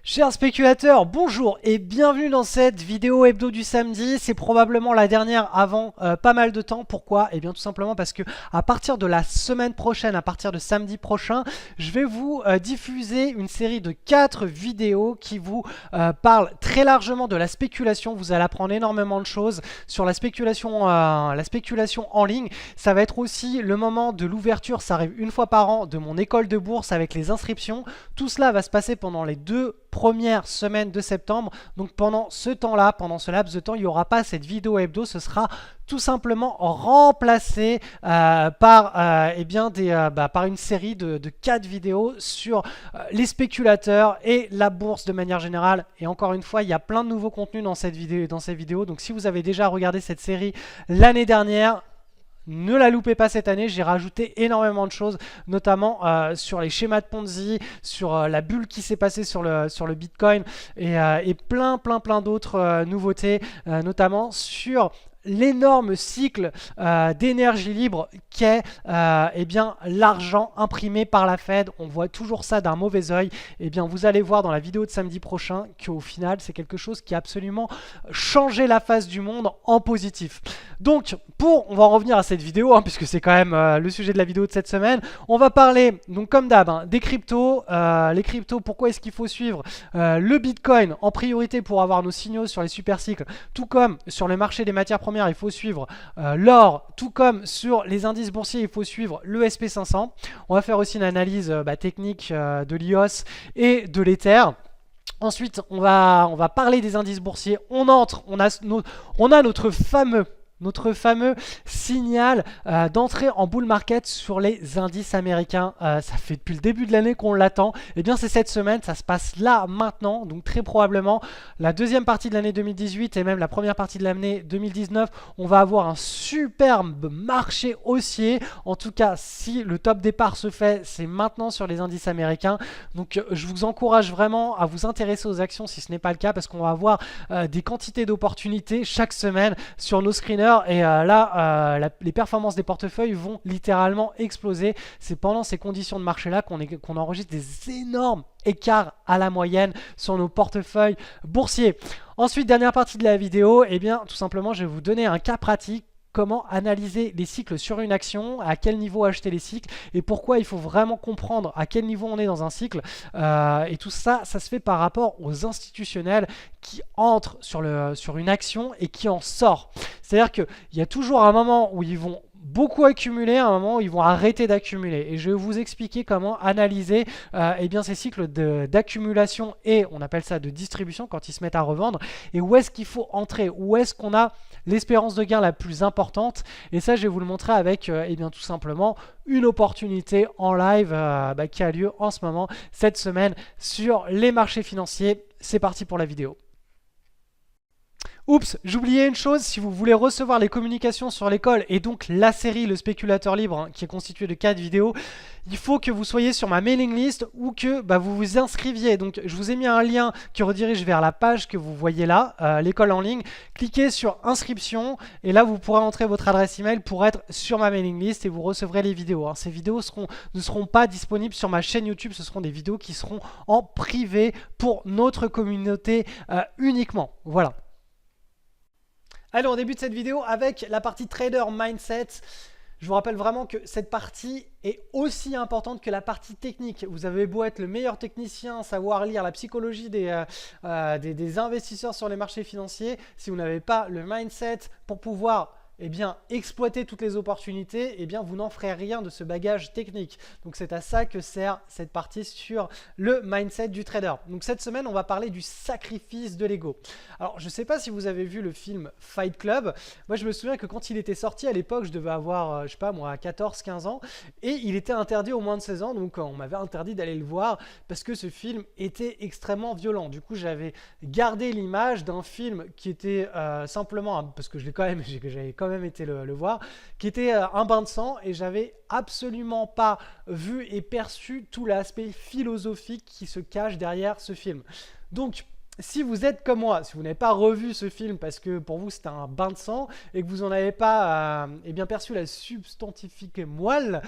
Chers spéculateurs, bonjour et bienvenue dans cette vidéo hebdo du samedi. C'est probablement la dernière avant pas mal de temps. Pourquoi? Eh bien tout simplement parce que à partir de la semaine prochaine, à partir de samedi prochain, je vais vous diffuser une série de 4 vidéos qui vous parlent très largement de la spéculation. Vous allez apprendre énormément de choses sur la spéculation en ligne. Ça va être aussi le moment de l'ouverture, ça arrive une fois par an, de mon école de bourse avec les inscriptions. Tout cela va se passer pendant les 2 première semaine de septembre. Donc pendant ce temps-là, pendant ce laps de temps, il n'y aura pas cette vidéo hebdo. Ce sera tout simplement remplacé par une série de 4 vidéos sur les spéculateurs et la bourse de manière générale. Et encore une fois, il y a plein de nouveaux contenus dans cette vidéo. Donc si vous avez déjà regardé cette série l'année dernière, ne la loupez pas cette année, j'ai rajouté énormément de choses, notamment sur les schémas de Ponzi, sur la bulle qui s'est passée sur le Bitcoin et plein d'autres nouveautés, notamment sur l'énorme cycle d'énergie libre qu'est l'argent imprimé par la Fed. On voit toujours ça d'un mauvais oeil. Eh bien, vous allez voir dans la vidéo de samedi prochain qu'au final, c'est quelque chose qui a absolument changé la face du monde en positif. Donc, on va en revenir à cette vidéo, puisque c'est quand même le sujet de la vidéo de cette semaine. On va parler, donc comme d'hab, des cryptos. Les cryptos, pourquoi est-ce qu'il faut suivre le Bitcoin en priorité pour avoir nos signaux sur les super cycles, tout comme sur le marché des matières premières, il faut suivre l'or, tout comme sur les indices boursiers, il faut suivre le SP500. On va faire aussi une analyse technique de l'IOS et de l'Ether. Ensuite, on va parler des indices boursiers. On a notre fameux signal d'entrée en bull market sur les indices américains. Ça fait depuis le début de l'année qu'on l'attend. Et bien c'est cette semaine, ça se passe là maintenant, donc très probablement la deuxième partie de l'année 2018 et même la première partie de l'année 2019, on va avoir un superbe marché haussier. En tout cas, si le top départ se fait, c'est maintenant sur les indices américains. Donc je vous encourage vraiment à vous intéresser aux actions si ce n'est pas le cas, parce qu'on va avoir des quantités d'opportunités chaque semaine sur nos screeners. Et les performances des portefeuilles vont littéralement exploser. C'est pendant ces conditions de marché là qu'on enregistre des énormes écarts à la moyenne sur nos portefeuilles boursiers. Ensuite, dernière partie de la vidéo, eh bien tout simplement je vais vous donner un cas pratique. Comment analyser les cycles sur une action, à quel niveau acheter les cycles et pourquoi il faut vraiment comprendre à quel niveau on est dans un cycle. Et tout ça, ça se fait par rapport aux institutionnels qui entrent sur une action et qui en sortent. C'est-à-dire qu'il y a toujours un moment où ils vont beaucoup accumuler, à un moment où ils vont arrêter d'accumuler. Et je vais vous expliquer comment analyser ces cycles d'accumulation et on appelle ça de distribution quand ils se mettent à revendre. Et où est-ce qu'il faut entrer, où est-ce qu'on a l'espérance de gain la plus importante. Et ça, je vais vous le montrer avec tout simplement une opportunité en live qui a lieu en ce moment, cette semaine, sur les marchés financiers. C'est parti pour la vidéo. Oups, j'oubliais une chose, si vous voulez recevoir les communications sur l'école et donc la série Le Spéculateur Libre qui est constituée de 4 vidéos, il faut que vous soyez sur ma mailing list ou que vous vous inscriviez. Donc je vous ai mis un lien qui redirige vers la page que vous voyez là, l'école en ligne. Cliquez sur inscription et là vous pourrez entrer votre adresse email pour être sur ma mailing list et vous recevrez les vidéos. Ces vidéos ne seront pas disponibles sur ma chaîne YouTube, ce seront des vidéos qui seront en privé pour notre communauté uniquement. Voilà. Allez, on débute cette vidéo avec la partie Trader Mindset. Je vous rappelle vraiment que cette partie est aussi importante que la partie technique. Vous avez beau être le meilleur technicien, savoir lire la psychologie des investisseurs sur les marchés financiers, si vous n'avez pas le mindset pour pouvoir exploiter toutes les opportunités, vous n'en ferez rien de ce bagage technique. Donc c'est à ça que sert cette partie sur le mindset du trader. Donc cette semaine, on va parler du sacrifice de l'ego. Alors je ne sais pas si vous avez vu le film Fight Club. Moi je me souviens que quand il était sorti à l'époque, je devais avoir, 14-15 ans et il était interdit aux moins de 16 ans. Donc on m'avait interdit d'aller le voir parce que ce film était extrêmement violent. Du coup j'avais gardé l'image d'un film qui était simplement, parce que j'avais quand même été le voir, qui était un bain de sang et j'avais absolument pas vu et perçu tout l'aspect philosophique qui se cache derrière ce film. Donc si vous êtes comme moi, si vous n'avez pas revu ce film parce que pour vous c'était un bain de sang et que vous n'en avez pas perçu la substantifique moelle,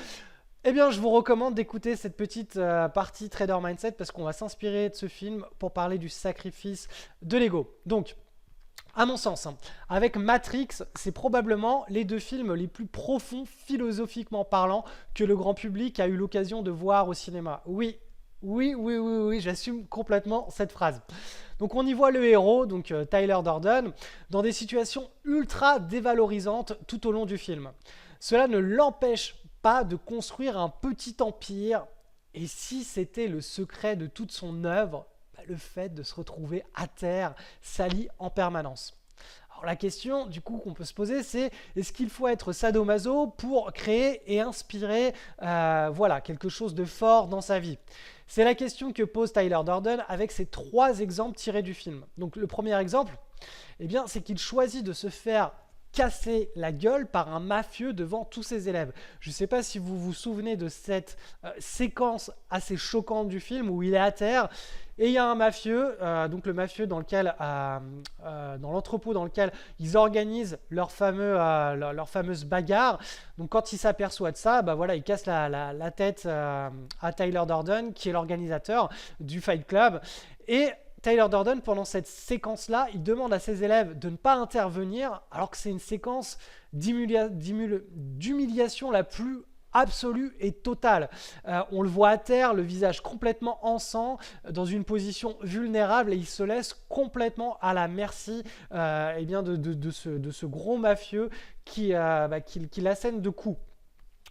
Eh bien, je vous recommande d'écouter cette petite partie Trader Mindset parce qu'on va s'inspirer de ce film pour parler du sacrifice de l'ego. Donc, à mon sens, hein, avec Matrix, c'est probablement les deux films les plus profonds philosophiquement parlant que le grand public a eu l'occasion de voir au cinéma. Oui, oui, oui, oui, oui, j'assume complètement cette phrase. Donc on y voit le héros, donc Tyler Durden, dans des situations ultra dévalorisantes tout au long du film. Cela ne l'empêche pas de construire un petit empire, et si c'était le secret de toute son œuvre, le fait de se retrouver à terre, sali en permanence. Alors la question du coup qu'on peut se poser, c'est est-ce qu'il faut être sadomaso pour créer et inspirer voilà, quelque chose de fort dans sa vie? C'est la question que pose Tyler Durden avec ces 3 exemples tirés du film. Donc le premier exemple, eh bien, c'est qu'il choisit de se faire casser la gueule par un mafieux devant tous ses élèves. Je ne sais pas si vous vous souvenez de cette séquence assez choquante du film où il est à terre et il y a un mafieux, donc le mafieux dans l'entrepôt dans lequel ils organisent leur fameuse bagarre. Donc quand il s'aperçoit de ça, bah voilà, il casse la tête à Tyler Durden qui est l'organisateur du Fight Club. Et Tyler Durden, pendant cette séquence-là, il demande à ses élèves de ne pas intervenir, alors que c'est une séquence d'humiliation la plus absolue et totale. On le voit à terre, le visage complètement en sang, dans une position vulnérable, et il se laisse complètement à la merci eh bien de ce gros mafieux qui l'assène de coups.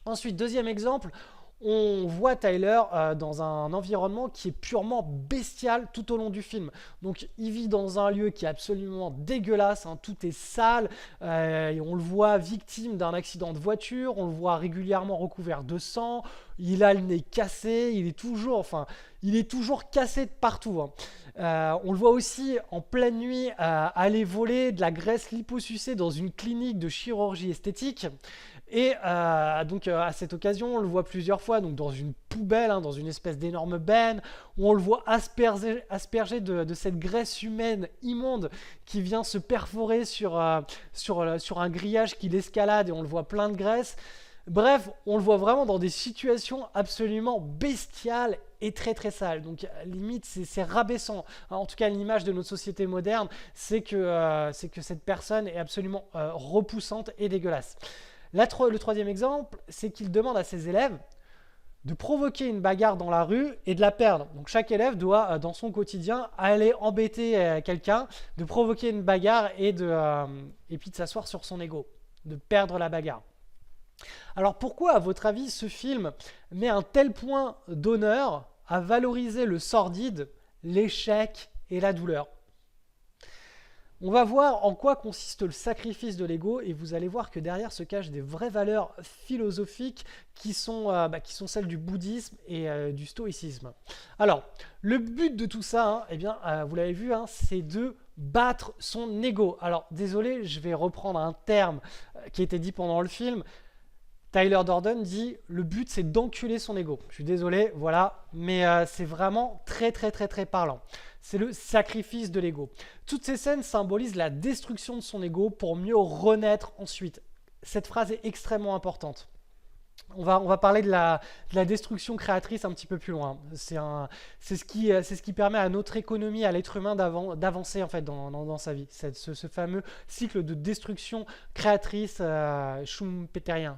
Ensuite, deuxième exemple, on voit Tyler dans un environnement qui est purement bestial tout au long du film. Donc il vit dans un lieu qui est absolument dégueulasse, hein, tout est sale, et on le voit victime d'un accident de voiture, on le voit régulièrement recouvert de sang, il a le nez cassé, il est toujours cassé de partout, hein. On le voit aussi en pleine nuit aller voler de la graisse liposucée dans une clinique de chirurgie esthétique. Et donc à cette occasion, on le voit plusieurs fois donc dans une poubelle, hein, dans une espèce d'énorme benne, où on le voit asperger de cette graisse humaine immonde qui vient se perforer sur un grillage qui l'escalade et on le voit plein de graisse. Bref, on le voit vraiment dans des situations absolument bestiales et très très sales. Donc limite, c'est rabaissant. En tout cas, l'image de notre société moderne, c'est que cette personne est absolument repoussante et dégueulasse. Le troisième exemple, c'est qu'il demande à ses élèves de provoquer une bagarre dans la rue et de la perdre. Donc chaque élève doit, dans son quotidien, aller embêter quelqu'un, de provoquer une bagarre et puis de s'asseoir sur son ego, de perdre la bagarre. Alors pourquoi, à votre avis, ce film met un tel point d'honneur à valoriser le sordide, l'échec et la douleur? On va voir en quoi consiste le sacrifice de l'ego et vous allez voir que derrière se cachent des vraies valeurs philosophiques qui sont celles du bouddhisme et du stoïcisme. Alors, le but de tout ça, hein, eh bien, vous l'avez vu, hein, c'est de battre son ego. Alors, désolé, je vais reprendre un terme qui a été dit pendant le film. Tyler Durden dit le but c'est d'enculer son ego. Je suis désolé, voilà, mais c'est vraiment très très très très parlant. C'est le sacrifice de l'ego. Toutes ces scènes symbolisent la destruction de son ego pour mieux renaître ensuite. Cette phrase est extrêmement importante. On va parler de la destruction créatrice un petit peu plus loin. C'est ce qui permet à notre économie, à l'être humain d'avancer en fait dans sa vie. C'est ce fameux cycle de destruction créatrice schumpeterien.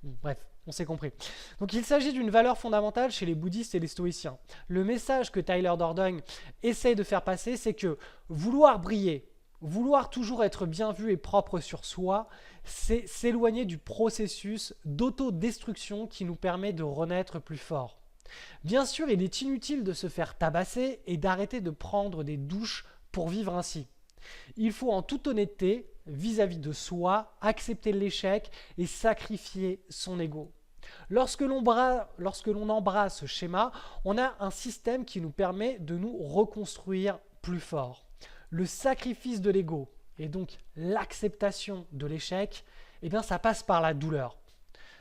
Bref, on s'est compris. Donc il s'agit d'une valeur fondamentale chez les bouddhistes et les stoïciens. Le message que Tyler Durden essaye de faire passer, c'est que vouloir briller, vouloir toujours être bien vu et propre sur soi, c'est s'éloigner du processus d'autodestruction qui nous permet de renaître plus fort. Bien sûr, il est inutile de se faire tabasser et d'arrêter de prendre des douches pour vivre ainsi. Il faut en toute honnêteté, vis-à-vis de soi, accepter l'échec et sacrifier son ego. Lorsque l'on embrasse ce schéma, on a un système qui nous permet de nous reconstruire plus fort. Le sacrifice de l'ego et donc l'acceptation de l'échec, eh bien ça passe par la douleur.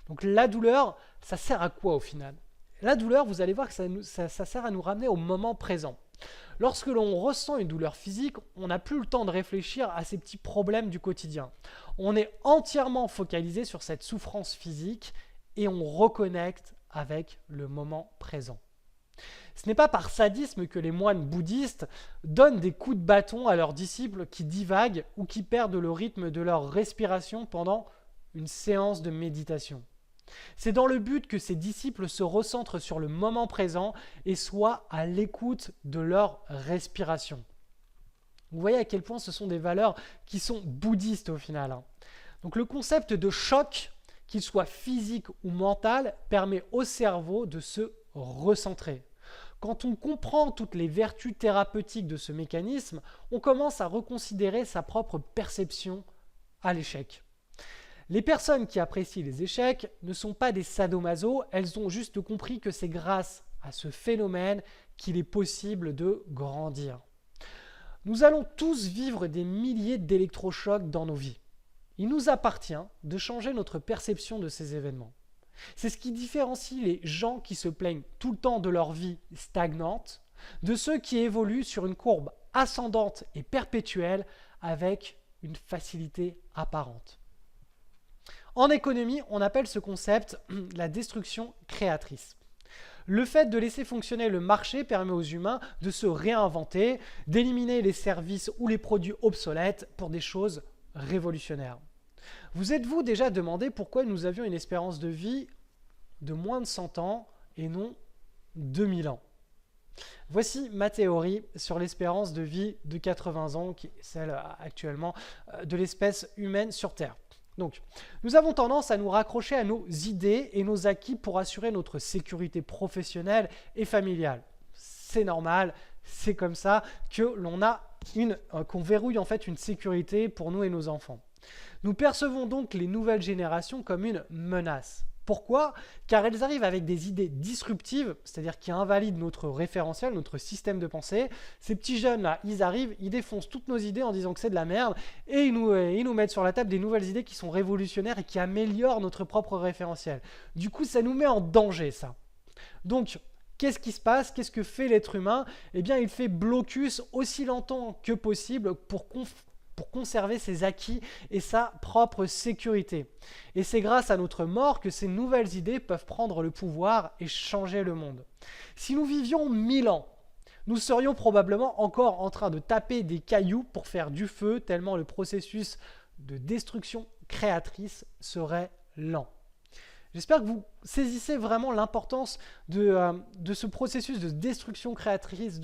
Donc la douleur, ça sert à quoi au final? La douleur, vous allez voir que ça sert à nous ramener au moment présent. Lorsque l'on ressent une douleur physique, on n'a plus le temps de réfléchir à ces petits problèmes du quotidien. On est entièrement focalisé sur cette souffrance physique et on reconnecte avec le moment présent. Ce n'est pas par sadisme que les moines bouddhistes donnent des coups de bâton à leurs disciples qui divaguent ou qui perdent le rythme de leur respiration pendant une séance de méditation. C'est dans le but que ces disciples se recentrent sur le moment présent et soient à l'écoute de leur respiration. Vous voyez à quel point ce sont des valeurs qui sont bouddhistes au final. Donc le concept de choc, qu'il soit physique ou mental, permet au cerveau de se recentrer. Quand on comprend toutes les vertus thérapeutiques de ce mécanisme, on commence à reconsidérer sa propre perception à l'échec. Les personnes qui apprécient les échecs ne sont pas des sadomaso, elles ont juste compris que c'est grâce à ce phénomène qu'il est possible de grandir. Nous allons tous vivre des milliers d'électrochocs dans nos vies. Il nous appartient de changer notre perception de ces événements. C'est ce qui différencie les gens qui se plaignent tout le temps de leur vie stagnante de ceux qui évoluent sur une courbe ascendante et perpétuelle avec une facilité apparente. En économie, on appelle ce concept la destruction créatrice. Le fait de laisser fonctionner le marché permet aux humains de se réinventer, d'éliminer les services ou les produits obsolètes pour des choses révolutionnaires. Vous êtes-vous déjà demandé pourquoi nous avions une espérance de vie de moins de 100 ans et non 2000 ans? Voici ma théorie sur l'espérance de vie de 80 ans, qui est celle actuellement de l'espèce humaine sur Terre. Donc, nous avons tendance à nous raccrocher à nos idées et nos acquis pour assurer notre sécurité professionnelle et familiale. C'est normal, c'est comme ça que qu'on verrouille en fait une sécurité pour nous et nos enfants. Nous percevons donc les nouvelles générations comme une menace. Pourquoi? Car elles arrivent avec des idées disruptives, c'est-à-dire qui invalident notre référentiel, notre système de pensée. Ces petits jeunes-là, ils arrivent, ils défoncent toutes nos idées en disant que c'est de la merde et ils nous mettent sur la table des nouvelles idées qui sont révolutionnaires et qui améliorent notre propre référentiel. Du coup, ça nous met en danger, ça. Donc, qu'est-ce qui se passe? Qu'est-ce que fait l'être humain? Eh bien, il fait blocus aussi longtemps que possible pour conserver ses acquis et sa propre sécurité. Et c'est grâce à notre mort que ces nouvelles idées peuvent prendre le pouvoir et changer le monde. Si nous vivions 1000 ans, nous serions probablement encore en train de taper des cailloux pour faire du feu, tellement le processus de destruction créatrice serait lent. J'espère que vous saisissez vraiment l'importance de ce processus de destruction créatrice,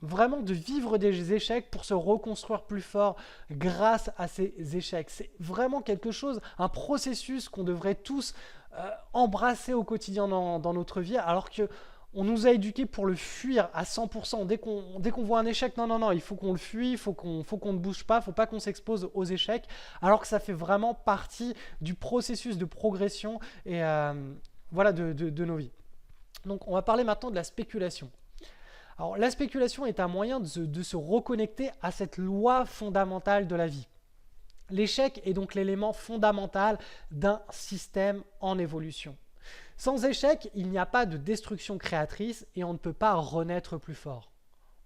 vraiment de vivre des échecs pour se reconstruire plus fort grâce à ces échecs. C'est vraiment quelque chose, un processus qu'on devrait tous embrasser au quotidien dans notre vie, alors qu'on nous a éduqués pour le fuir à 100%. Dès qu'on voit un échec, non, il faut qu'on le fuit, il faut qu'on ne bouge pas, il ne faut pas qu'on s'expose aux échecs, alors que ça fait vraiment partie du processus de progression et voilà, de nos vies. Donc on va parler maintenant de la spéculation. Alors, la spéculation est un moyen de se reconnecter à cette loi fondamentale de la vie. L'échec est donc l'élément fondamental d'un système en évolution. Sans échec, il n'y a pas de destruction créatrice et on ne peut pas renaître plus fort.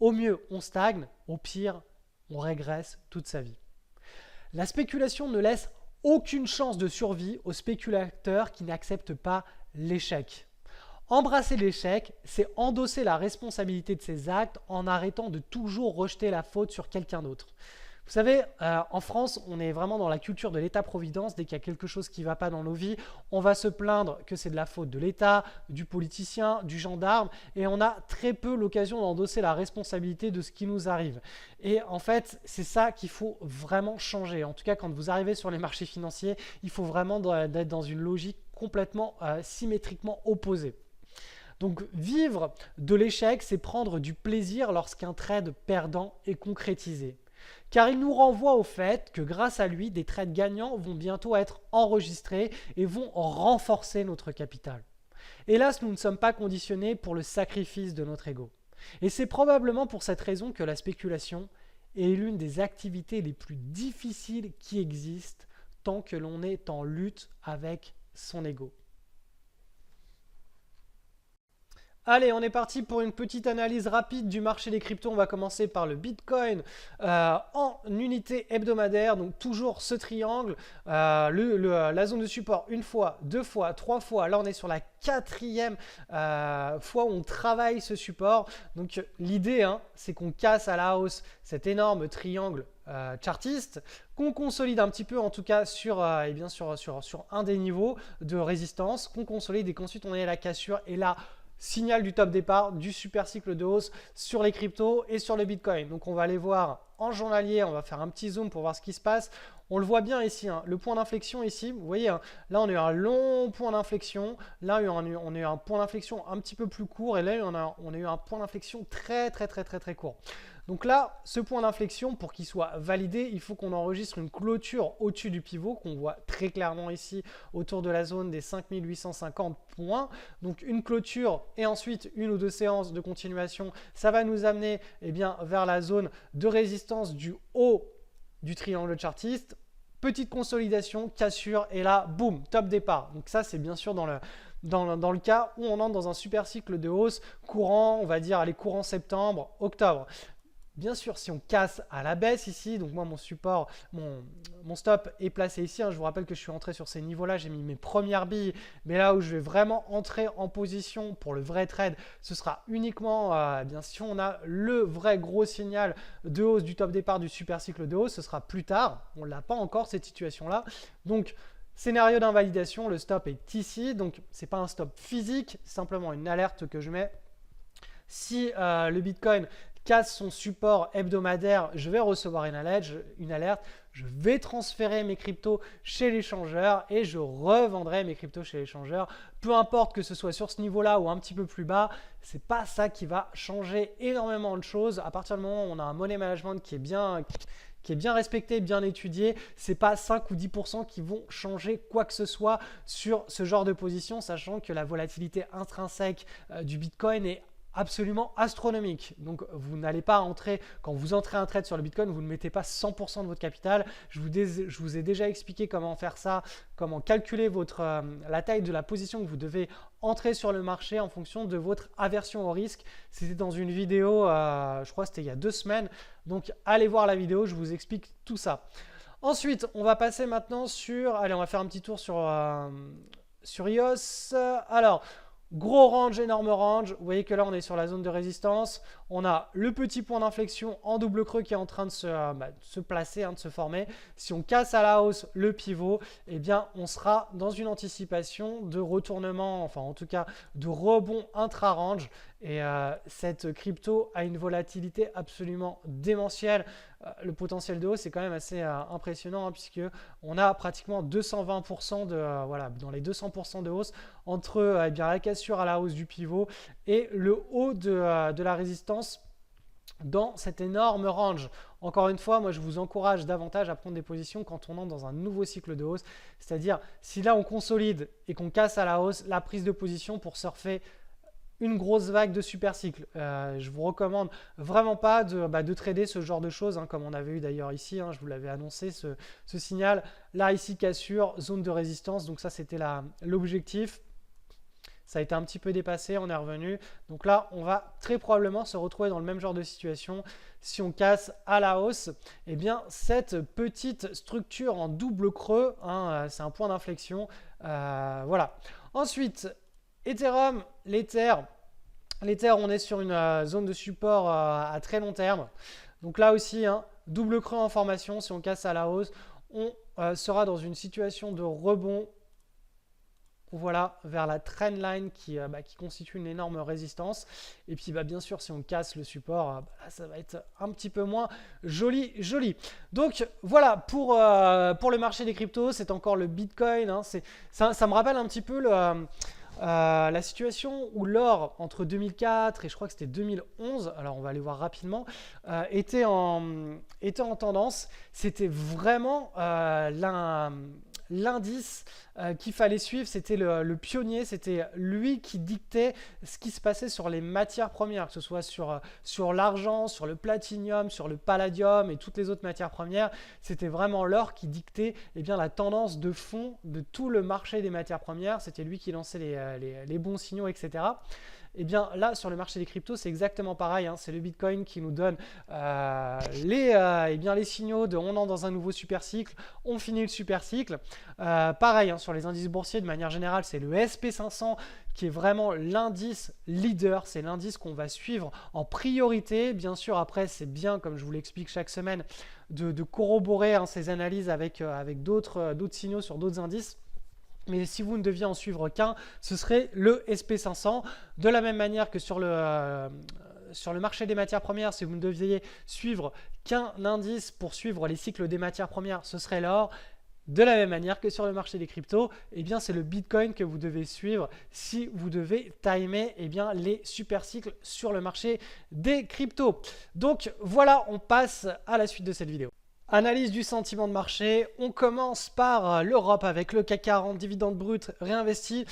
Au mieux, on stagne, au pire, on régresse toute sa vie. La spéculation ne laisse aucune chance de survie aux spéculateurs qui n'acceptent pas l'échec. Embrasser l'échec, c'est endosser la responsabilité de ses actes en arrêtant de toujours rejeter la faute sur quelqu'un d'autre. Vous savez, en France, on est vraiment dans la culture de l'État-providence. Dès qu'il y a quelque chose qui ne va pas dans nos vies, on va se plaindre que c'est de la faute de l'État, du politicien, du gendarme, et on a très peu l'occasion d'endosser la responsabilité de ce qui nous arrive. Et en fait, c'est ça qu'il faut vraiment changer. En tout cas, quand vous arrivez sur les marchés financiers, il faut vraiment être dans une logique complètement symétriquement opposée. Donc vivre de l'échec, c'est prendre du plaisir lorsqu'un trade perdant est concrétisé. Car il nous renvoie au fait que grâce à lui, des trades gagnants vont bientôt être enregistrés et vont renforcer notre capital. Hélas, nous ne sommes pas conditionnés pour le sacrifice de notre ego. Et c'est probablement pour cette raison que la spéculation est l'une des activités les plus difficiles qui existent tant que l'on est en lutte avec son ego. Allez, on est parti pour une petite analyse rapide du marché des cryptos. On va commencer par le Bitcoin en unité hebdomadaire. Donc toujours ce triangle, la zone de support une fois, deux fois, trois fois. Là, on est sur la quatrième fois où on travaille ce support. Donc l'idée, hein, c'est qu'on casse à la hausse cet énorme triangle chartiste, qu'on consolide un petit peu en tout cas sur un des niveaux de résistance, qu'on consolide et qu'ensuite on ait la cassure et là signal du top départ du super cycle de hausse sur les cryptos et sur le Bitcoin. Donc on va aller voir en journalier, on va faire un petit zoom pour voir ce qui se passe. On le voit bien ici, hein, le point d'inflexion ici, vous voyez, hein, là on a eu un long point d'inflexion, là on a eu un point d'inflexion un petit peu plus court et là on a eu un point d'inflexion très court. Donc là, ce point d'inflexion, pour qu'il soit validé, il faut qu'on enregistre une clôture au-dessus du pivot, qu'on voit très clairement ici, autour de la zone des 5850 points. Donc une clôture et ensuite une ou deux séances de continuation, ça va nous amener vers la zone de résistance du haut du triangle chartiste. Petite consolidation, cassure, et là, boum, top départ. Donc ça, c'est bien sûr dans le cas où on entre dans un super cycle de hausse courant, on va dire, allez, courant septembre, octobre. Bien sûr, si on casse à la baisse ici, donc moi mon support, mon stop est placé ici, hein, je vous rappelle que je suis entré sur ces niveaux-là, j'ai mis mes premières billes, mais là où je vais vraiment entrer en position pour le vrai trade, ce sera uniquement, si on a le vrai gros signal de hausse du top départ du super cycle de hausse, ce sera plus tard, on ne l'a pas encore cette situation-là, donc scénario d'invalidation, le stop est ici, donc ce n'est pas un stop physique, c'est simplement une alerte que je mets. Si le Bitcoin casse son support hebdomadaire, je vais recevoir une alerte, je vais transférer mes cryptos chez l'échangeur et je revendrai mes cryptos chez l'échangeur. Peu importe que ce soit sur ce niveau-là ou un petit peu plus bas, ce n'est pas ça qui va changer énormément de choses. À partir du moment où on a un money management qui est bien respecté, bien étudié, ce n'est pas 5 ou 10% qui vont changer quoi que ce soit sur ce genre de position, sachant que la volatilité intrinsèque du Bitcoin est absolument astronomique. Donc vous n'allez pas entrer, quand vous entrez un trade sur le Bitcoin, vous ne mettez pas 100% de votre capital. Je vous ai déjà expliqué comment faire ça, comment calculer la taille de la position que vous devez entrer sur le marché en fonction de votre aversion au risque. C'était dans une vidéo, je crois que c'était il y a 2 semaines. Donc allez voir la vidéo, je vous explique tout ça. Ensuite, on va passer maintenant allez, on va faire un petit tour sur EOS. Alors, gros range, énorme range. Vous voyez que là, on est sur la zone de résistance. On a le petit point d'inflexion en double creux qui est en train de se placer, de se former. Si on casse à la hausse le pivot, on sera dans une anticipation de retournement, enfin en tout cas de rebond intra-range. Et cette crypto a une volatilité absolument démentielle. Le potentiel de hausse est quand même assez impressionnant puisque on a pratiquement 220% dans les 200% de hausse entre la cassure à la hausse du pivot et le haut de la résistance dans cet énorme range. Encore une fois, moi je vous encourage davantage à prendre des positions quand on entre dans un nouveau cycle de hausse, c'est-à-dire si là on consolide et qu'on casse à la hausse, la prise de position pour surfer une grosse vague de super cycle. Je vous recommande vraiment pas de trader ce genre de choses, comme on avait eu d'ailleurs ici, je vous l'avais annoncé, ce signal. Là, ici, cassure, zone de résistance, donc ça, c'était l'objectif. Ça a été un petit peu dépassé, on est revenu. Donc là, on va très probablement se retrouver dans le même genre de situation. Si on casse à la hausse, cette petite structure en double creux, c'est un point d'inflexion. Voilà. Ensuite, Ethereum, l'Ether, on est sur une zone de support à très long terme. Donc là aussi, double creux en formation. Si on casse à la hausse, on sera dans une situation de rebond. Voilà, vers la trendline qui constitue une énorme résistance. Et puis bien sûr, si on casse le support, ça va être un petit peu moins joli. Donc voilà, pour le marché des cryptos, c'est encore le Bitcoin. Ça me rappelle un petit peu la situation où l'or entre 2004 et je crois que c'était 2011, alors on va aller voir rapidement, était en tendance. C'était vraiment l'indice qu'il fallait suivre, c'était le pionnier, c'était lui qui dictait ce qui se passait sur les matières premières, que ce soit sur l'argent, sur le platinium, sur le palladium et toutes les autres matières premières. C'était vraiment l'or qui dictait la tendance de fond de tout le marché des matières premières. C'était lui qui lançait les bons signaux, etc. Et bien là, sur le marché des cryptos, c'est exactement pareil, hein. C'est le Bitcoin qui nous donne les signaux de on entre dans un nouveau super cycle, on finit le super cycle. Pareil, hein, sur les indices boursiers, de manière générale, c'est le SP500 qui est vraiment l'indice leader, c'est l'indice qu'on va suivre en priorité. Bien sûr, après, c'est bien, comme je vous l'explique chaque semaine, de corroborer, hein, ces analyses avec d'autres signaux sur d'autres indices. Mais si vous ne deviez en suivre qu'un, ce serait le SP500. De la même manière que sur le marché des matières premières, si vous ne deviez suivre qu'un indice pour suivre les cycles des matières premières, ce serait l'or. De la même manière que sur le marché des cryptos, eh bien c'est le Bitcoin que vous devez suivre si vous devez timer, eh bien, les super cycles sur le marché des cryptos. Donc voilà, on passe à la suite de cette vidéo. Analyse du sentiment de marché. On commence par l'Europe avec le CAC 40, dividende brut réinvesti.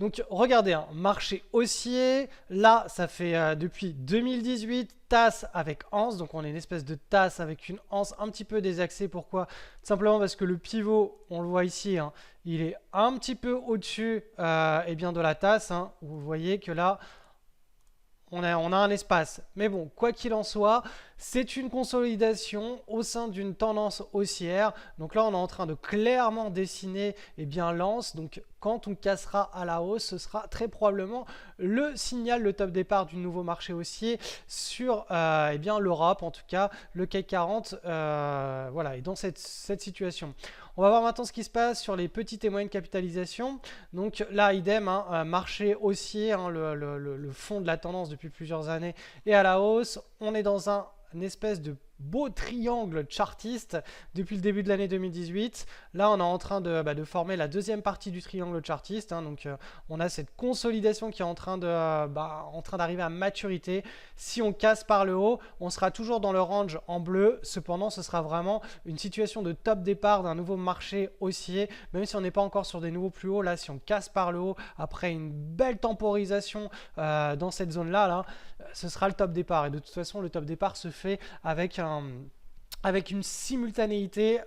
Donc regardez, hein, marché haussier. Là, ça fait depuis 2018, tasse avec anse. Donc on est une espèce de tasse avec une anse un petit peu désaxée. Pourquoi? Tout simplement parce que le pivot, on le voit ici, hein, il est un petit peu au-dessus de la tasse, hein. Vous voyez que là, on a un espace. Mais bon, quoi qu'il en soit, c'est une consolidation au sein d'une tendance haussière. Donc là, on est en train de clairement dessiner l'anse. Donc quand on cassera à la hausse, ce sera très probablement le signal, le top départ du nouveau marché haussier sur l'Europe, en tout cas le CAC 40 est dans cette situation. On va voir maintenant ce qui se passe sur les petites et moyennes capitalisations. Donc là, idem, hein, marché haussier, hein, le fond de la tendance depuis plusieurs années est à la hausse. On est dans une espèce de beau triangle chartiste depuis le début de l'année 2018. Là, on est en train de former la deuxième partie du triangle chartiste, hein. Donc, on a cette consolidation qui est en train d'arriver à maturité. Si on casse par le haut, on sera toujours dans le range en bleu. Cependant, ce sera vraiment une situation de top départ d'un nouveau marché haussier. Même si on n'est pas encore sur des nouveaux plus hauts, là, si on casse par le haut, après une belle temporisation dans cette zone-là, ce sera le top départ. Et de toute façon, le top départ se fait avec une simultanéité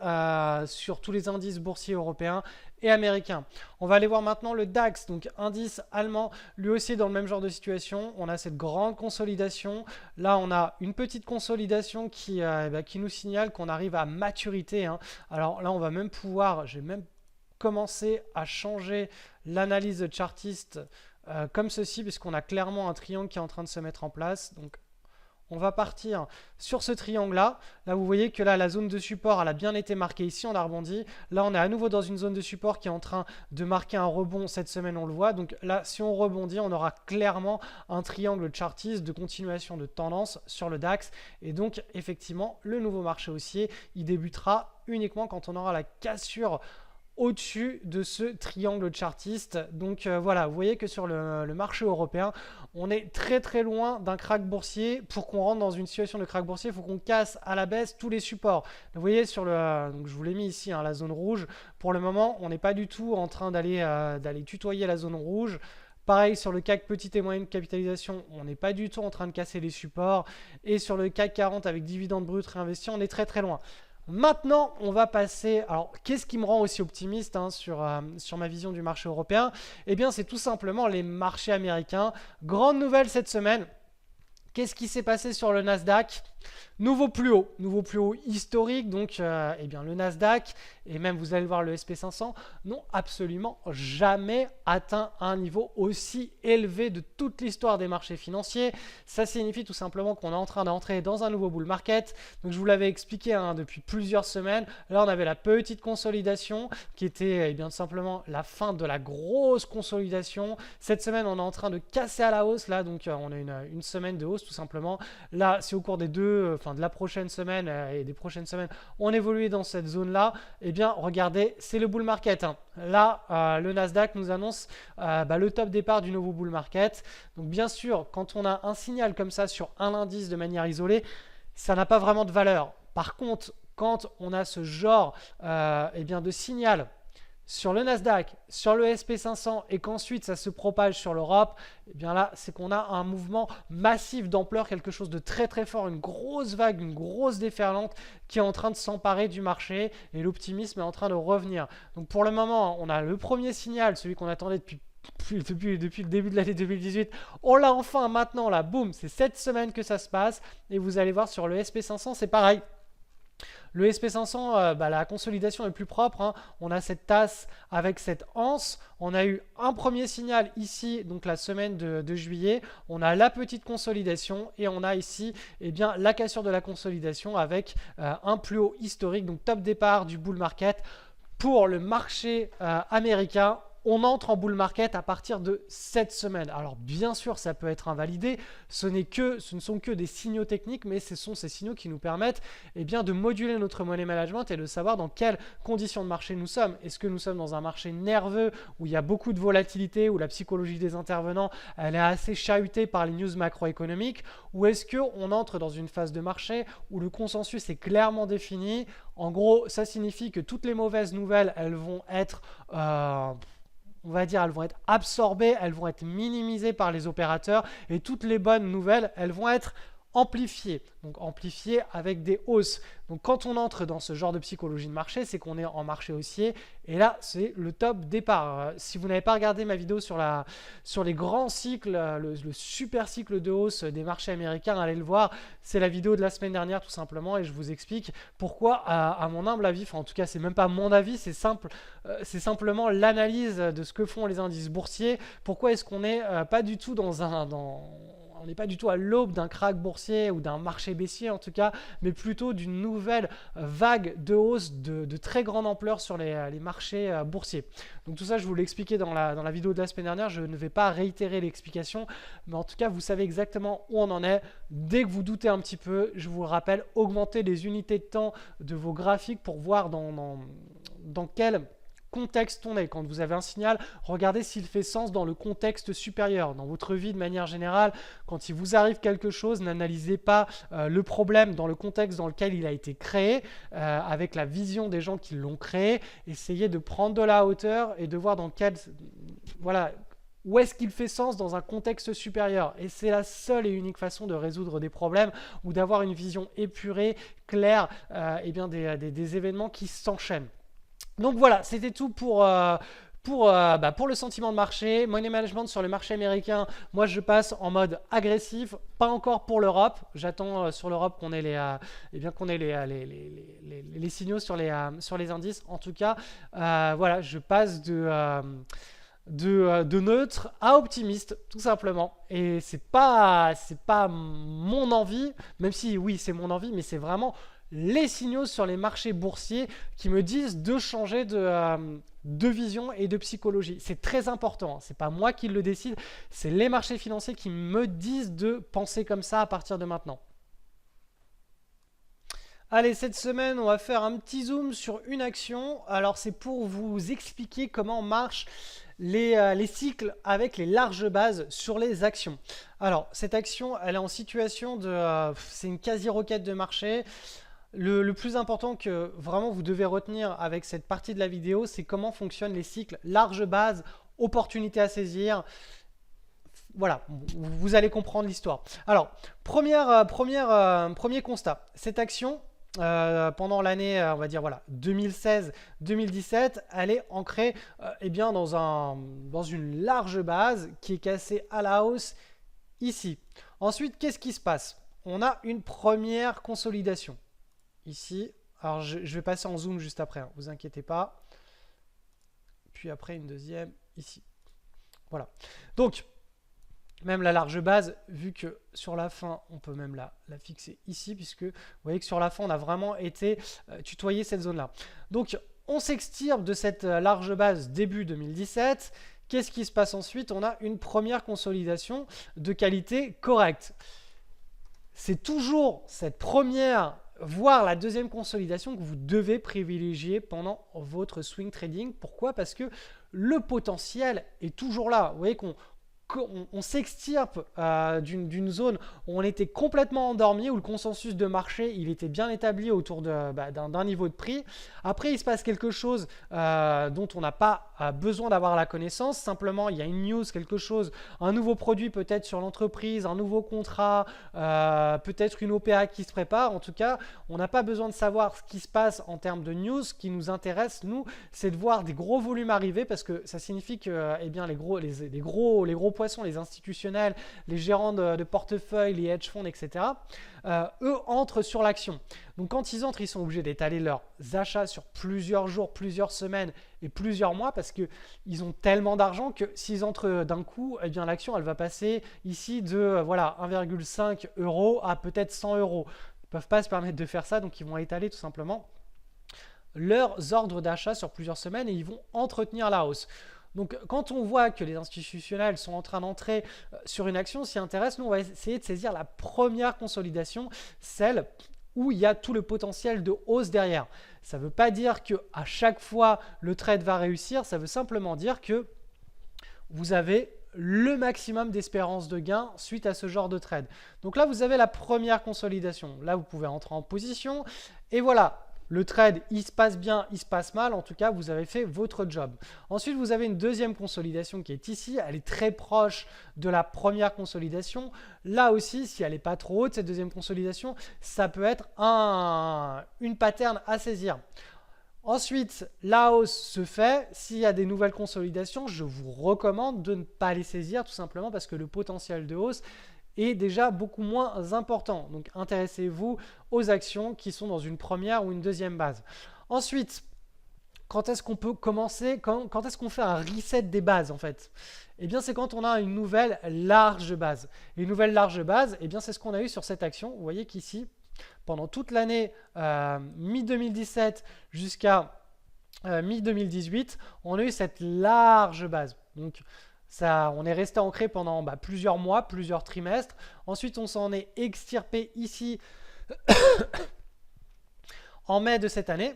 sur tous les indices boursiers européens et américains. On va aller voir maintenant le DAX, donc indice allemand, lui aussi dans le même genre de situation. On a cette grande consolidation. Là, on a une petite consolidation qui nous signale qu'on arrive à maturité, hein. Alors là, on va même pouvoir, j'ai même commencé à changer l'analyse chartiste comme ceci, puisqu'on a clairement un triangle qui est en train de se mettre en place. Donc, on va partir sur ce triangle-là. Là, vous voyez que là, la zone de support, elle a bien été marquée ici. On a rebondi. Là, on est à nouveau dans une zone de support qui est en train de marquer un rebond. Cette semaine, on le voit. Donc là, si on rebondit, on aura clairement un triangle chartiste de continuation de tendance sur le DAX. Et donc, effectivement, le nouveau marché haussier, il débutera uniquement quand on aura la cassure au-dessus de ce triangle chartiste. Donc voilà, vous voyez que sur le marché européen, on est très très loin d'un crack boursier. Pour qu'on rentre dans une situation de crack boursier, il faut qu'on casse à la baisse tous les supports. Donc, vous voyez sur donc je vous l'ai mis ici, hein, la zone rouge. Pour le moment, on n'est pas du tout en train d'aller tutoyer la zone rouge. Pareil sur le CAC petite et moyenne capitalisation, on n'est pas du tout en train de casser les supports. Et sur le CAC 40 avec dividende brut réinvesti, on est très très loin. Maintenant, on va passer. Alors, qu'est-ce qui me rend aussi optimiste, hein, sur ma vision du marché européen? Eh bien, c'est tout simplement les marchés américains. Grande nouvelle cette semaine. Qu'est-ce qui s'est passé sur le Nasdaq? Nouveau plus haut historique. Donc, le Nasdaq et même vous allez le voir le SP500 n'ont absolument jamais atteint un niveau aussi élevé de toute l'histoire des marchés financiers. Ça signifie tout simplement qu'on est en train d'entrer dans un nouveau bull market. Donc, je vous l'avais expliqué, hein, depuis plusieurs semaines. Là, on avait la petite consolidation qui était tout simplement la fin de la grosse consolidation. Cette semaine, on est en train de casser à la hausse. Là, donc, on a une semaine de hausse tout simplement. Là, c'est au cours des de la prochaine semaine et des prochaines semaines, on évolue dans cette zone-là. Eh bien, regardez, c'est le bull market, hein. Là, le Nasdaq nous annonce le top départ du nouveau bull market. Donc, bien sûr, quand on a un signal comme ça sur un indice de manière isolée, ça n'a pas vraiment de valeur. Par contre, quand on a ce genre de signal sur le Nasdaq, sur le SP500 et qu'ensuite ça se propage sur l'Europe, eh bien là, c'est qu'on a un mouvement massif d'ampleur, quelque chose de très très fort, une grosse vague, une grosse déferlante qui est en train de s'emparer du marché et l'optimisme est en train de revenir. Donc pour le moment, on a le premier signal, celui qu'on attendait depuis depuis le début de l'année 2018. On l'a enfin maintenant là, boum, c'est cette semaine que ça se passe. Et vous allez voir sur le SP500, c'est pareil. Le SP500, la consolidation est plus propre, hein. On a cette tasse avec cette anse. On a eu un premier signal ici, donc la semaine de juillet. On a la petite consolidation et on a ici la cassure de la consolidation avec un plus haut historique, donc top départ du bull market. Pour le marché américain, on entre en bull market à partir de cette semaine. Alors bien sûr, ça peut être invalidé. Ce ne sont que des signaux techniques, mais ce sont ces signaux qui nous permettent de moduler notre money management et de savoir dans quelles conditions de marché nous sommes. Est-ce que nous sommes dans un marché nerveux où il y a beaucoup de volatilité, où la psychologie des intervenants elle est assez chahutée par les news macroéconomiques, ou est-ce qu'on entre dans une phase de marché où le consensus est clairement défini? En gros, ça signifie que toutes les mauvaises nouvelles, elles vont être on va dire, elles vont être absorbées, elles vont être minimisées par les opérateurs et toutes les bonnes nouvelles, elles vont être amplifiées. Donc amplifiées avec des hausses. Donc quand on entre dans ce genre de psychologie de marché, c'est qu'on est en marché haussier et là, c'est le top départ. Si vous n'avez pas regardé ma vidéo sur les grands cycles, le super cycle de hausse des marchés américains, allez le voir. C'est la vidéo de la semaine dernière tout simplement et je vous explique pourquoi, à mon humble avis, enfin en tout cas, c'est même pas mon avis, c'est simple. C'est simplement l'analyse de ce que font les indices boursiers. Pourquoi est-ce qu'on n'est pas du tout on n'est pas du tout à l'aube d'un krach boursier ou d'un marché baissier en tout cas, mais plutôt d'une nouvelle vague de hausse de très grande ampleur sur les marchés boursiers. Donc tout ça, je vous l'ai expliqué dans la vidéo de la semaine dernière. Je ne vais pas réitérer l'explication, mais en tout cas, vous savez exactement où on en est. Dès que vous doutez un petit peu, je vous le rappelle, augmentez les unités de temps de vos graphiques pour voir dans quel contexte on est. Quand vous avez un signal, regardez s'il fait sens dans le contexte supérieur. Dans votre vie, de manière générale, quand il vous arrive quelque chose, n'analysez pas le problème dans le contexte dans lequel il a été créé, avec la vision des gens qui l'ont créé. Essayez de prendre de la hauteur et de voir dans quel... Voilà, où est-ce qu'il fait sens dans un contexte supérieur. Et c'est la seule et unique façon de résoudre des problèmes ou d'avoir une vision épurée, claire, des événements qui s'enchaînent. Donc voilà, c'était tout pour le sentiment de marché, money management sur le marché américain. Moi, je passe en mode agressif, pas encore pour l'Europe. J'attends sur l'Europe qu'on ait les signaux sur les indices. En tout cas, voilà, je passe de neutre à optimiste, tout simplement. Et c'est pas mon envie, même si oui, c'est mon envie, mais c'est vraiment les signaux sur les marchés boursiers qui me disent de changer de vision et de psychologie. C'est très important, hein. C'est pas moi qui le décide, c'est les marchés financiers qui me disent de penser comme ça à partir de maintenant. Allez, cette semaine, on va faire un petit zoom sur une action. Alors, c'est pour vous expliquer comment marchent les cycles avec les larges bases sur les actions. Alors, cette action, elle est en situation c'est une quasi-requête de marché. Le plus important que vraiment vous devez retenir avec cette partie de la vidéo, c'est comment fonctionnent les cycles large base, opportunité à saisir. Voilà, vous allez comprendre l'histoire. Alors, premier constat, cette action, pendant l'année, on va dire voilà, 2016-2017, elle est ancrée dans une large base qui est cassée à la hausse ici. Ensuite, qu'est-ce qui se passe? On a une première consolidation. Ici, alors je vais passer en zoom juste après, hein, vous inquiétez pas. Puis après une deuxième ici. Voilà. Donc, même la large base, vu que sur la fin, on peut même la fixer ici, puisque vous voyez que sur la fin, on a vraiment été tutoyer cette zone-là. Donc, on s'extirpe de cette large base début 2017. Qu'est-ce qui se passe ensuite? On a une première consolidation de qualité correcte. C'est toujours cette première voire la deuxième consolidation que vous devez privilégier pendant votre swing trading. Pourquoi? Parce que le potentiel est toujours là. Vous voyez qu'on on s'extirpe d'une zone où on était complètement endormi, où le consensus de marché il était bien établi autour d'un niveau de prix. Après, il se passe quelque chose dont on n'a pas besoin d'avoir la connaissance. Simplement, il y a une news, quelque chose, un nouveau produit peut-être sur l'entreprise, un nouveau contrat, peut-être une OPA qui se prépare. En tout cas, on n'a pas besoin de savoir ce qui se passe en termes de news. Ce qui nous intéresse, nous, c'est de voir des gros volumes arriver parce que ça signifie que eh bien, les gros poissons, les institutionnels, les gérants de portefeuille, les hedge funds, etc., eux entrent sur l'action. Donc quand ils entrent, ils sont obligés d'étaler leurs achats sur plusieurs jours, plusieurs semaines et plusieurs mois parce qu'ils ont tellement d'argent que s'ils entrent d'un coup, eh bien l'action elle va passer ici de voilà, 1,5 € à peut-être 100 €. Ils ne peuvent pas se permettre de faire ça, donc ils vont étaler tout simplement leurs ordres d'achat sur plusieurs semaines et ils vont entretenir la hausse. Donc quand on voit que les institutionnels sont en train d'entrer sur une action, s'y intéresse, nous on va essayer de saisir la première consolidation, celle où il y a tout le potentiel de hausse derrière. Ça ne veut pas dire qu'à chaque fois le trade va réussir, ça veut simplement dire que vous avez le maximum d'espérance de gain suite à ce genre de trade. Donc là, vous avez la première consolidation. Là, vous pouvez entrer en position et voilà. Le trade, il se passe bien, il se passe mal. En tout cas, vous avez fait votre job. Ensuite, vous avez une deuxième consolidation qui est ici. Elle est très proche de la première consolidation. Là aussi, si elle n'est pas trop haute, cette deuxième consolidation, ça peut être une pattern à saisir. Ensuite, la hausse se fait. S'il y a des nouvelles consolidations, je vous recommande de ne pas les saisir tout simplement parce que le potentiel de hausse est déjà beaucoup moins important. Donc, intéressez-vous aux actions qui sont dans une première ou une deuxième base. Ensuite, quand est-ce qu'on peut commencer, quand est-ce qu'on fait un reset des bases en fait? Eh bien, c'est quand on a une nouvelle large base. Et une nouvelle large base, eh bien, c'est ce qu'on a eu sur cette action. Vous voyez qu'ici, pendant toute l'année mi-2017 jusqu'à mi-2018, on a eu cette large base. Donc, ça, on est resté ancré pendant plusieurs mois, plusieurs trimestres. Ensuite, on s'en est extirpé ici en mai de cette année.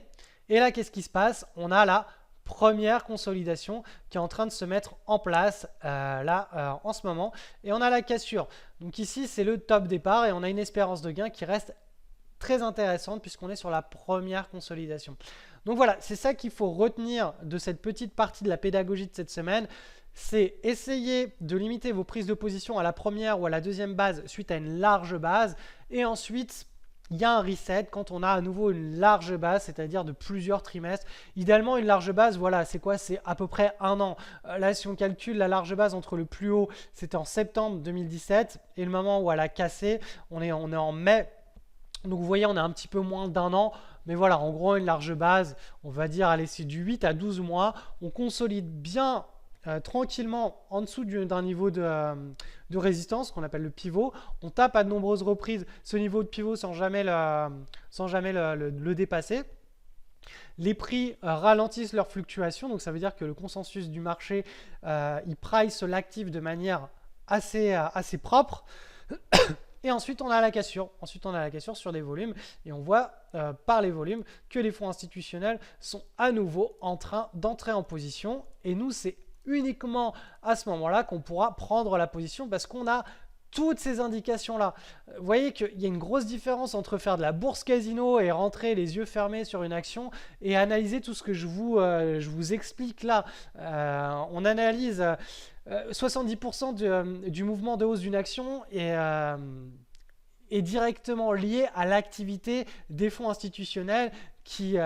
Et là, qu'est-ce qui se passe? On a la première consolidation qui est en train de se mettre en place en ce moment. Et on a la cassure. Donc ici, c'est le top départ et on a une espérance de gain qui reste très intéressante puisqu'on est sur la première consolidation. Donc voilà, c'est ça qu'il faut retenir de cette petite partie de la pédagogie de cette semaine. C'est essayer de limiter vos prises de position à la première ou à la deuxième base suite à une large base. Et ensuite, il y a un reset quand on a à nouveau une large base, c'est-à-dire de plusieurs trimestres. Idéalement, une large base, voilà, c'est quoi? C'est à peu près un an. Là, si on calcule la large base entre le plus haut, c'était en septembre 2017 et le moment où elle a cassé, on est en mai. Donc vous voyez, on a un petit peu moins d'un an. Mais voilà, en gros, une large base, on va dire, allez, c'est du 8 à 12 mois. On consolide bien tranquillement en dessous d'un niveau de résistance qu'on appelle le pivot. On tape à de nombreuses reprises ce niveau de pivot sans jamais le dépasser. Les prix ralentissent leur fluctuation, donc ça veut dire que le consensus du marché, il price l'actif de manière assez propre. Et ensuite, on a la cassure. Ensuite, on a la cassure sur des volumes. Et on voit par les volumes que les fonds institutionnels sont à nouveau en train d'entrer en position. Et nous, c'est uniquement à ce moment-là qu'on pourra prendre la position parce qu'on a toutes ces indications-là. Vous voyez qu'il y a une grosse différence entre faire de la bourse casino et rentrer les yeux fermés sur une action et analyser tout ce que je vous explique là. On analyse 70% du mouvement de hausse d'une action est directement lié à l'activité des fonds institutionnels qui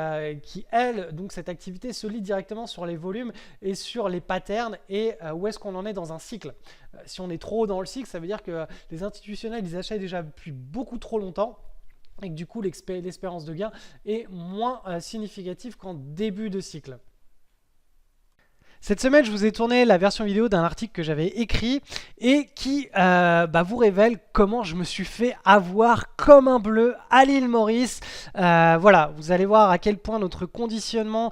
elle, donc cette activité se lie directement sur les volumes et sur les patterns et où est-ce qu'on en est dans un cycle. Si on est trop haut dans le cycle, ça veut dire que les institutionnels, ils achètent déjà depuis beaucoup trop longtemps et que du coup, l'espérance de gain est moins significative qu'en début de cycle. Cette semaine, je vous ai tourné la version vidéo d'un article que j'avais écrit et qui vous révèle comment je me suis fait avoir comme un bleu à l'île Maurice. Voilà, vous allez voir à quel point notre conditionnement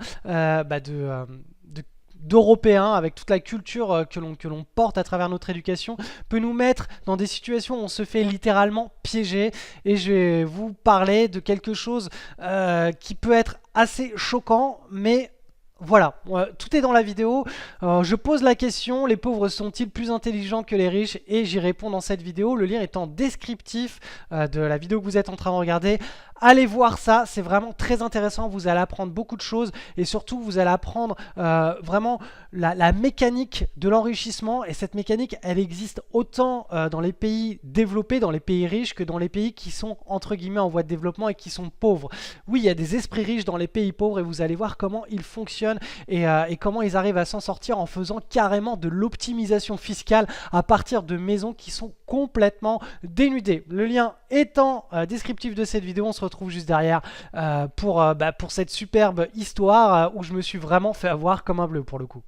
d'Européens, avec toute la culture que l'on porte à travers notre éducation, peut nous mettre dans des situations où on se fait littéralement piéger. Et je vais vous parler de quelque chose qui peut être assez choquant, mais Voilà, tout est dans la vidéo. Je pose la question, les pauvres sont-ils plus intelligents que les riches? Et j'y réponds dans cette vidéo. Le lien est en descriptif de la vidéo que vous êtes en train de regarder. Allez voir ça, c'est vraiment très intéressant. Vous allez apprendre beaucoup de choses et surtout vous allez apprendre vraiment la mécanique de l'enrichissement. Et cette mécanique, elle existe autant dans les pays développés, dans les pays riches, que dans les pays qui sont entre guillemets en voie de développement et qui sont pauvres. Oui, il y a des esprits riches dans les pays pauvres et vous allez voir comment ils fonctionnent et comment ils arrivent à s'en sortir en faisant carrément de l'optimisation fiscale à partir de maisons qui sont complètement dénudées. Le lien est en descriptif de cette vidéo, on se retrouve juste derrière pour cette superbe histoire où je me suis vraiment fait avoir comme un bleu pour le coup.